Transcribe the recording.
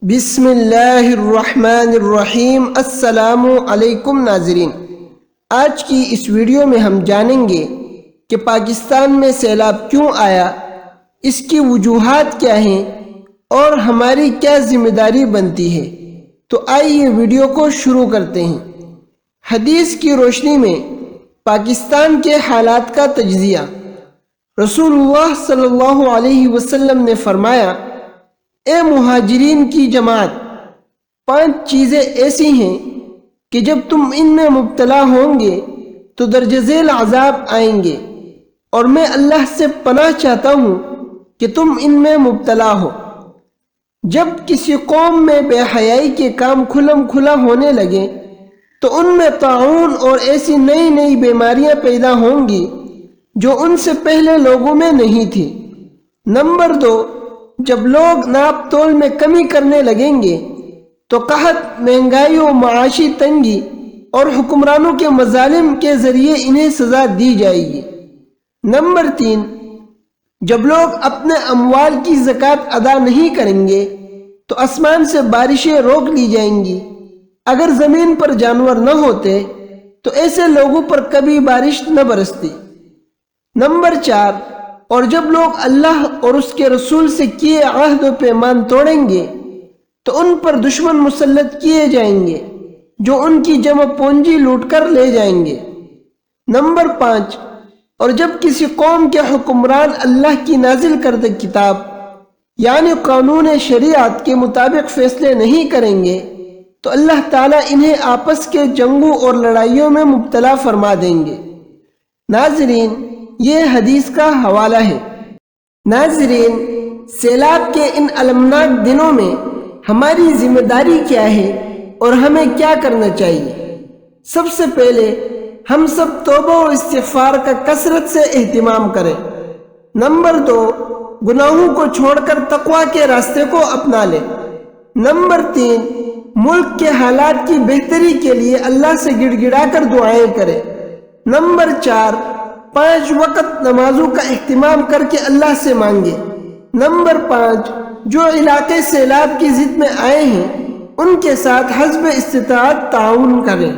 بسم اللہ الرحمن الرحیم۔ السلام علیکم ناظرین، آج کی اس ویڈیو میں ہم جانیں گے کہ پاکستان میں سیلاب کیوں آیا، اس کی وجوہات کیا ہیں اور ہماری کیا ذمہ داری بنتی ہے۔ تو آئیے ویڈیو کو شروع کرتے ہیں۔ حدیث کی روشنی میں پاکستان کے حالات کا تجزیہ۔ رسول اللہ صلی اللہ علیہ وسلم نے فرمایا، اے مہاجرین کی جماعت، 5 چیزیں ایسی ہیں کہ جب تم ان میں مبتلا ہوں گے تو درجہ ذیل عذاب آئیں گے، اور میں اللہ سے پناہ چاہتا ہوں کہ تم ان میں مبتلا ہو۔ جب کسی قوم میں بے حیائی کے کام کھلم کھلا ہونے لگے تو ان میں طاعون اور ایسی نئی نئی بیماریاں پیدا ہوں گی جو ان سے پہلے لوگوں میں نہیں تھی۔ نمبر 2، جب لوگ ناپ تول میں کمی کرنے لگیں گے تو قحط، مہنگائی و معاشی تنگی اور حکمرانوں کے مظالم کے ذریعے انہیں سزا دی جائے گی۔ نمبر 3، جب لوگ اپنے اموال کی زکوٰۃ ادا نہیں کریں گے تو آسمان سے بارشیں روک لی جائیں گی۔ اگر زمین پر جانور نہ ہوتے تو ایسے لوگوں پر کبھی بارش نہ برستی۔ نمبر 4، اور جب لوگ اللہ اور اس کے رسول سے کیے عہد و پیمان توڑیں گے تو ان پر دشمن مسلط کیے جائیں گے جو ان کی جمع پونجی لوٹ کر لے جائیں گے۔ نمبر 5، اور جب کسی قوم کے حکمران اللہ کی نازل کردہ کتاب یعنی قانون شریعت کے مطابق فیصلے نہیں کریں گے تو اللہ تعالیٰ انہیں آپس کے جنگوں اور لڑائیوں میں مبتلا فرما دیں گے۔ ناظرین، یہ حدیث کا حوالہ ہے۔ ناظرین، سیلاب کے ان المناک دنوں میں ہماری ذمہ داری کیا ہے اور ہمیں کیا کرنا چاہیے؟ سب سے پہلے ہم سب توبہ و استغفار کا کثرت سے اہتمام کریں۔ نمبر 2، گناہوں کو چھوڑ کر تقویٰ کے راستے کو اپنا لیں۔ نمبر 3، ملک کے حالات کی بہتری کے لیے اللہ سے گڑ گڑا کر دعائیں کریں۔ نمبر 4، 5 وقت نمازوں کا اہتمام کر کے اللہ سے مانگے۔ نمبر 5، جو علاقے سیلاب کی زد میں آئے ہیں ان کے ساتھ حسب استطاعت تعاون کریں۔